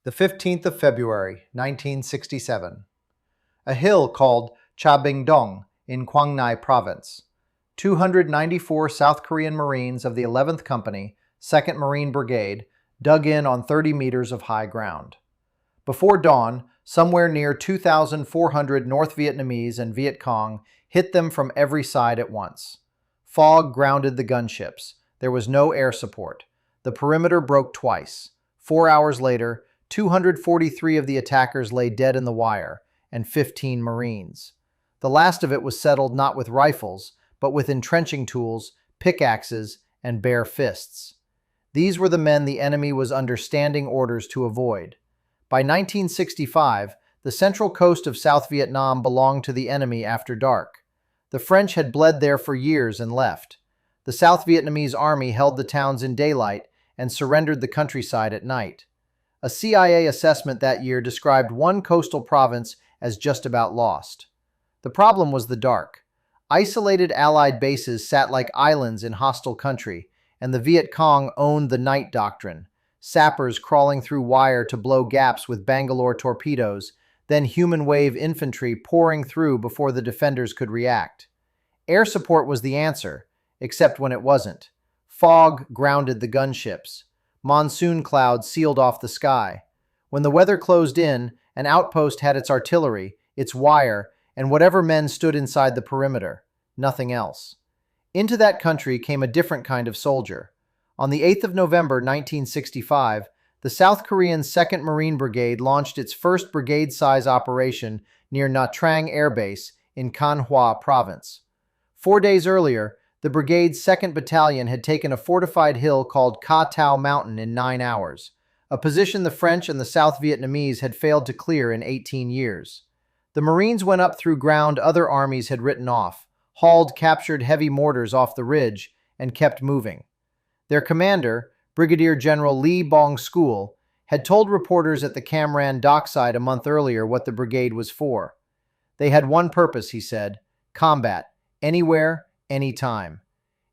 The 15th of February, 1967. A hill called Tra Binh Dong in Quang Ngai Province. 294 South Korean Marines of the 11th Company, 2nd Marine Brigade, dug in on 30 meters of high ground. Before dawn, somewhere near 2,400 North Vietnamese and Viet Cong hit them from every side at once. Fog grounded the gunships. There was no air support. The perimeter broke twice. 4 hours later, 243 of the attackers lay dead in the wire, and 15 Marines. The last of it was settled not with rifles, but with entrenching tools, pickaxes, and bare fists. These were the men the enemy was under standing orders to avoid. By 1965, the central coast of South Vietnam belonged to the enemy after dark. The French had bled there for years and left. The South Vietnamese army held the towns in daylight and surrendered the countryside at night. A CIA assessment that year described one coastal province as just about lost. The problem was the dark. Isolated Allied bases sat like islands in hostile country, and the Viet Cong owned the night doctrine. Sappers crawling through wire to blow gaps with Bangalore torpedoes, then human wave infantry pouring through before the defenders could react. Air support was the answer, except when it wasn't. Fog grounded the gunships. Monsoon clouds sealed off the sky. When the weather closed in, an outpost had its artillery, its wire, and whatever men stood inside the perimeter. Nothing else. Into that country came a different kind of soldier. On the 8th of November 1965, the South Korean 2nd Marine Brigade launched its first brigade-size operation near Nha Trang Air Base in Can Hoa Province. 4 days earlier, the brigade's 2nd Battalion had taken a fortified hill called Ca Tau Mountain in 9 hours, a position the French and the South Vietnamese had failed to clear in 18 years. The Marines went up through ground other armies had written off, hauled captured heavy mortars off the ridge, and kept moving. Their commander, Brigadier General Lee Bong-skul, had told reporters at the Cam Ranh dockside a month earlier what the brigade was for. They had one purpose, he said: combat, anywhere, anytime.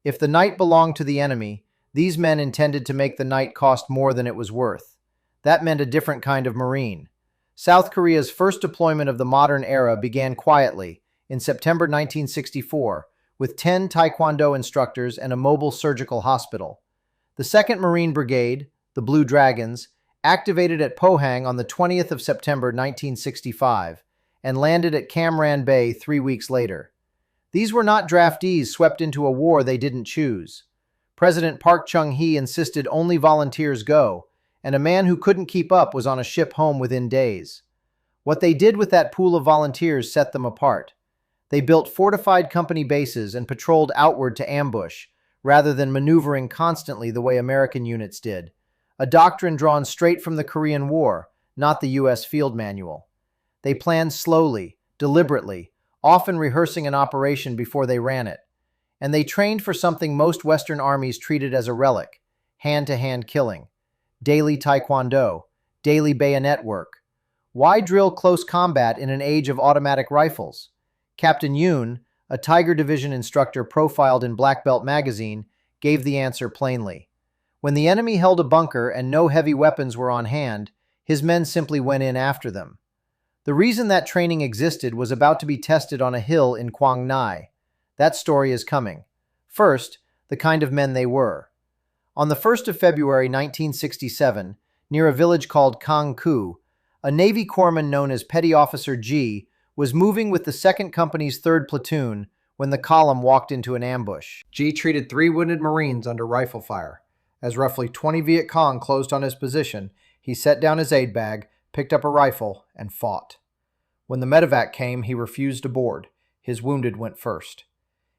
If the night belonged to the enemy, these men intended to make the night cost more than it was worth. That meant a different kind of Marine. South Korea's first deployment of the modern era began quietly, in September 1964, with 10 Taekwondo instructors and a mobile surgical hospital. The 2nd Marine Brigade, the Blue Dragons, activated at Pohang on the 20th of September 1965 and landed at Cam Ranh Bay 3 weeks later. These were not draftees swept into a war they didn't choose. President Park Chung-hee insisted only volunteers go, and a man who couldn't keep up was on a ship home within days. What they did with that pool of volunteers set them apart. They built fortified company bases and patrolled outward to ambush, rather than maneuvering constantly the way American units did. A doctrine drawn straight from the Korean War, not the U.S. field manual. They planned slowly, deliberately, often rehearsing an operation before they ran it. And they trained for something most Western armies treated as a relic: hand-to-hand killing. Daily Taekwondo, daily bayonet work. Why drill close combat in an age of automatic rifles? Captain Yoon, a Tiger Division instructor profiled in Black Belt magazine, gave the answer plainly. When the enemy held a bunker and no heavy weapons were on hand, his men simply went in after them. The reason that training existed was about to be tested on a hill in Quang Ngai. That story is coming. First, the kind of men they were. On the 1st of February 1967, near a village called Cang Cu, a Navy corpsman known as Petty Officer G was moving with the 2nd Company's 3rd Platoon when the column walked into an ambush. G treated 3 wounded Marines under rifle fire. As roughly 20 Viet Cong closed on his position, he set down his aid bag, picked up a rifle, and fought. When the medevac came, he refused to board. His wounded went first.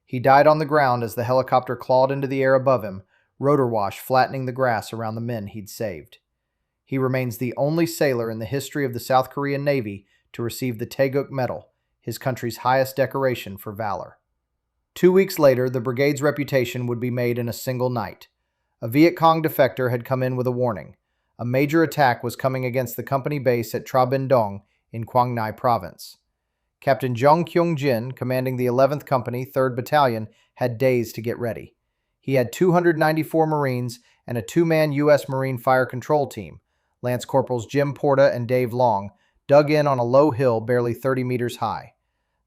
He died on the ground as the helicopter clawed into the air above him, rotor wash flattening the grass around the men he'd saved. He remains the only sailor in the history of the South Korean Navy to receive the Taeguk Medal, his country's highest decoration for valor. 2 weeks later, the brigade's reputation would be made in a single night. A Viet Cong defector had come in with a warning. A major attack was coming against the company base at Tra Binh Dong in Quang Ngai Province. Captain Jung Kyung-jin, commanding the 11th Company, 3rd Battalion, had days to get ready. He had 294 Marines and a 2-man U.S. Marine fire control team, Lance Corporals Jim Porta and Dave Long, dug in on a low hill barely 30 meters high.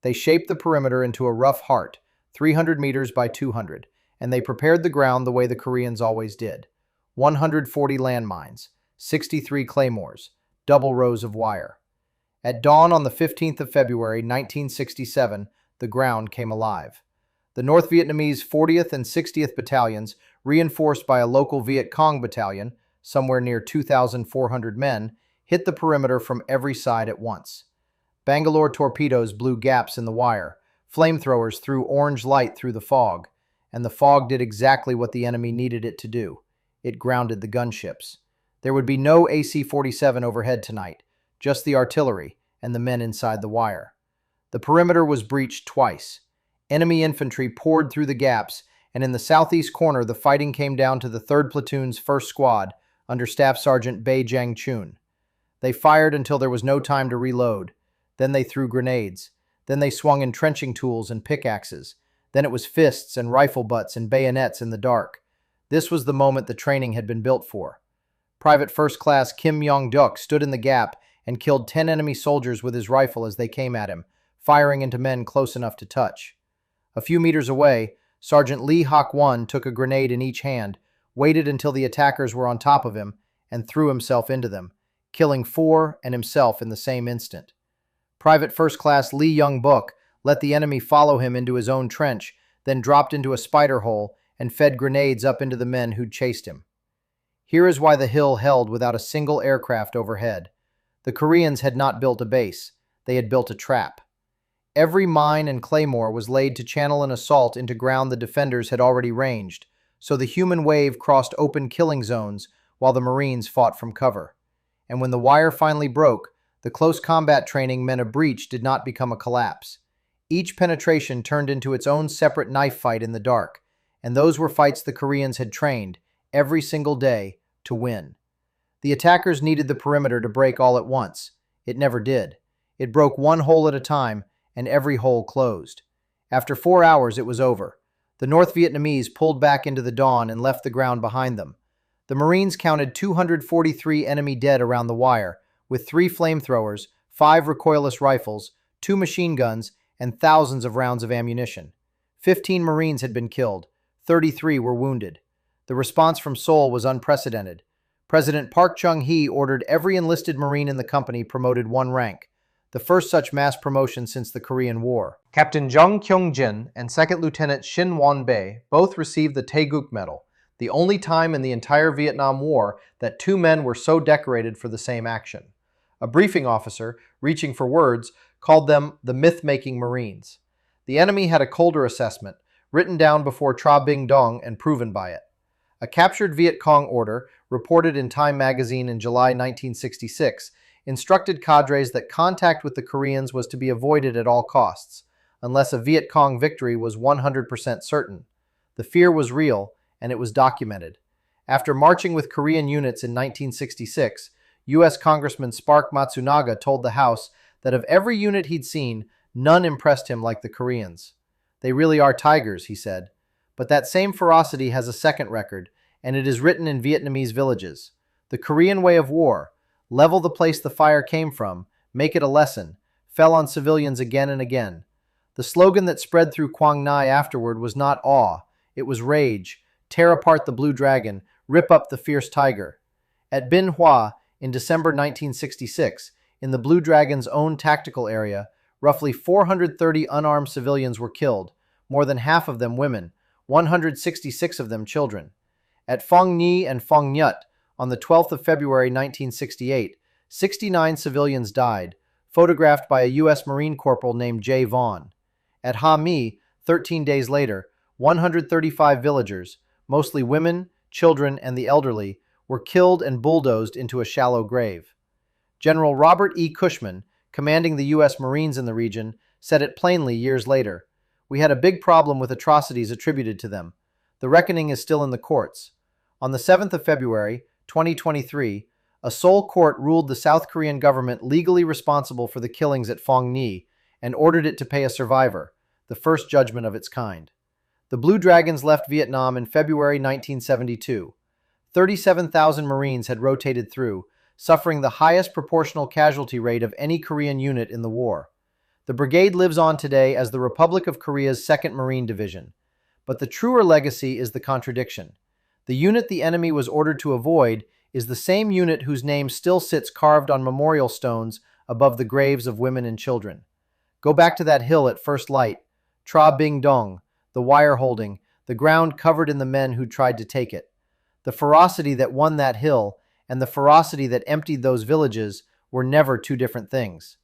They shaped the perimeter into a rough heart, 300 meters by 200, and they prepared the ground the way the Koreans always did. 140 landmines, 63 claymores, double rows of wire. At dawn on the 15th of February, 1967, the ground came alive. The North Vietnamese 40th and 60th Battalions, reinforced by a local Viet Cong battalion, somewhere near 2,400 men, hit the perimeter from every side at once. Bangalore torpedoes blew gaps in the wire, flamethrowers threw orange light through the fog, and the fog did exactly what the enemy needed it to do. It grounded the gunships. There would be no AC-47 overhead tonight, just the artillery and the men inside the wire. The perimeter was breached twice. Enemy infantry poured through the gaps, and in the southeast corner the fighting came down to the 3rd Platoon's 1st Squad under Staff Sergeant Bae Jang Chun. They fired until there was no time to reload. Then they threw grenades. Then they swung entrenching tools and pickaxes. Then it was fists and rifle butts and bayonets in the dark. This was the moment the training had been built for. Private First Class Kim Yong-duk stood in the gap and killed 10 enemy soldiers with his rifle as they came at him, firing into men close enough to touch. A few meters away, Sergeant Lee Hak-won took a grenade in each hand, waited until the attackers were on top of him, and threw himself into them, killing 4 and himself in the same instant. Private First Class Lee Young-buk let the enemy follow him into his own trench, then dropped into a spider hole and fed grenades up into the men who'd chased him. Here is why the hill held without a single aircraft overhead. The Koreans had not built a base. They had built a trap. Every mine and claymore was laid to channel an assault into ground the defenders had already ranged, so the human wave crossed open killing zones while the Marines fought from cover. And when the wire finally broke, the close combat training meant a breach did not become a collapse. Each penetration turned into its own separate knife fight in the dark, and those were fights the Koreans had trained, every single day, to win. The attackers needed the perimeter to break all at once. It never did. It broke one hole at a time, and every hole closed. After 4 hours, it was over. The North Vietnamese pulled back into the dawn and left the ground behind them. The Marines counted 243 enemy dead around the wire, with 3 flamethrowers, 5 recoilless rifles, 2 machine guns, and thousands of rounds of ammunition. 15 Marines had been killed. 33 were wounded. The response from Seoul was unprecedented. President Park Chung-hee ordered every enlisted Marine in the company promoted 1 rank, the first such mass promotion since the Korean War. Captain Jung Kyung-jin and Second Lieutenant Shin Won-bae both received the Taeguk Medal, the only time in the entire Vietnam War that 2 men were so decorated for the same action. A briefing officer, reaching for words, called them the myth-making Marines. The enemy had a colder assessment, written down before Tra Binh Dong and proven by it. A captured Viet Cong order, reported in Time magazine in July 1966, instructed cadres that contact with the Koreans was to be avoided at all costs, unless a Viet Cong victory was 100% certain. The fear was real, and it was documented. After marching with Korean units in 1966, U.S. Congressman Spark Matsunaga told the House that of every unit he'd seen, none impressed him like the Koreans. They really are tigers, he said. But that same ferocity has a second record, and it is written in Vietnamese villages. The Korean way of war, level the place the fire came from, make it a lesson, fell on civilians again and again. The slogan that spread through Quang Nai afterward was not awe, it was rage, tear apart the blue dragon, rip up the fierce tiger. At Bin Hoa, in December 1966, in the Blue Dragon's own tactical area, roughly 430 unarmed civilians were killed, more than half of them women, 166 of them children. At Phong Nhi and Phong Nhut, on the 12th of February 1968, 69 civilians died, photographed by a U.S. Marine corporal named Jay Vaughn. At Ha Mi, 13 days later, 135 villagers, mostly women, children, and the elderly, were killed and bulldozed into a shallow grave. General Robert E. Cushman, commanding the U.S. Marines in the region, said it plainly years later. We had a big problem with atrocities attributed to them. The reckoning is still in the courts. On the 7th of February, 2023, a Seoul court ruled the South Korean government legally responsible for the killings at Phong Nhi and ordered it to pay a survivor, the first judgment of its kind. The Blue Dragons left Vietnam in February 1972. 37,000 Marines had rotated through, suffering the highest proportional casualty rate of any Korean unit in the war. The brigade lives on today as the Republic of Korea's 2nd Marine Division. But the truer legacy is the contradiction. The unit the enemy was ordered to avoid is the same unit whose name still sits carved on memorial stones above the graves of women and children. Go back to that hill at first light, Tra Binh Dong, the wire holding, the ground covered in the men who tried to take it. The ferocity that won that hill and the ferocity that emptied those villages were never two different things.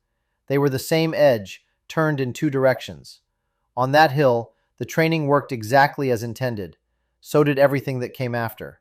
They were the same edge, turned in two directions. On that hill, the training worked exactly as intended. So did everything that came after.